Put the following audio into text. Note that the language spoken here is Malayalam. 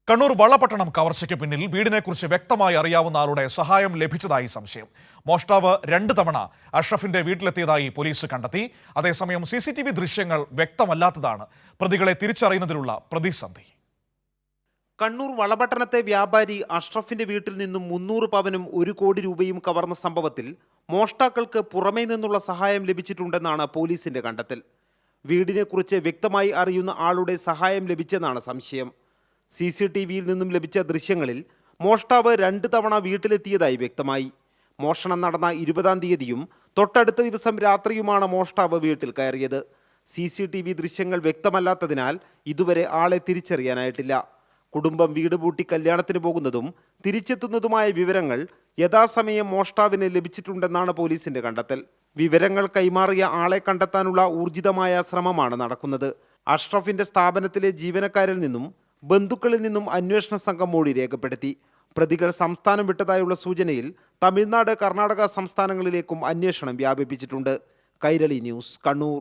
കണ്ണൂർ വളപട്ടണം കവർച്ചയ്ക്ക് പിന്നിൽ വീടിനെക്കുറിച്ച് വ്യക്തമായി അറിയാവുന്ന ആളുടെ സഹായം ലഭിച്ചതായി സംശയം. മോഷ്ടാവ് 2 തവണ അഷ്റഫിന്റെ വീട്ടിലെത്തിയതായി പോലീസ് കണ്ടെത്തി. അതേസമയം CCTV ദൃശ്യങ്ങൾ വ്യക്തമല്ലാത്തതാണ് പ്രതികളെ തിരിച്ചറിയുന്നതിലുള്ള പ്രതിസന്ധി. കണ്ണൂർ വളപട്ടണത്തെ വ്യാപാരി അഷ്റഫിന്റെ വീട്ടിൽ നിന്നും 300 പവനും 1 കോടി രൂപയും കവർന്ന സംഭവത്തിൽ മോഷ്ടാക്കൾക്ക് പുറമേ നിന്നുള്ള സഹായം ലഭിച്ചിട്ടുണ്ടെന്നാണ് പോലീസിന്റെ കണ്ടെത്തൽ. വീടിനെക്കുറിച്ച് വ്യക്തമായി അറിയുന്ന ആളുടെ സഹായം ലഭിച്ചെന്നാണ് സംശയം. CCTVയിൽ നിന്നും ലഭിച്ച ദൃശ്യങ്ങളിൽ മോഷ്ടാവ് 2 തവണ വീട്ടിലെത്തിയതായി വ്യക്തമായി. മോഷണം നടന്ന 20-ാം തീയതിയും തൊട്ടടുത്ത ദിവസം രാത്രിയുമാണ് മോഷ്ടാവ് വീട്ടിൽ കയറിയത്. CCTV ദൃശ്യങ്ങൾ വ്യക്തമല്ലാത്തതിനാൽ ഇതുവരെ ആളെ തിരിച്ചറിയാനായിട്ടില്ല. കുടുംബം വീട് പൂട്ടി കല്യാണത്തിന് പോകുന്നതും തിരിച്ചെത്തുന്നതുമായ വിവരങ്ങൾ യഥാസമയം മോഷ്ടാവിന് ലഭിച്ചിട്ടുണ്ടെന്നാണ് പോലീസിന്റെ കണ്ടെത്തൽ. വിവരങ്ങൾ കൈമാറിയ ആളെ കണ്ടെത്താനുള്ള ഊർജിതമായ ശ്രമമാണ് നടക്കുന്നത്. അഷ്റഫിന്റെ സ്ഥാപനത്തിലെ ജീവനക്കാരിൽ നിന്നും ബന്ധുക്കളിൽ നിന്നും അന്വേഷണ സംഘം മൊഴി രേഖപ്പെടുത്തി. പ്രതികൾ സംസ്ഥാനം വിട്ടതായുള്ള സൂചനയിൽ തമിഴ്നാട്, കർണാടക സംസ്ഥാനങ്ങളിലേക്കും അന്വേഷണം വ്യാപിപ്പിച്ചിട്ടുണ്ട്. കൈരളി ന്യൂസ്, കണ്ണൂർ.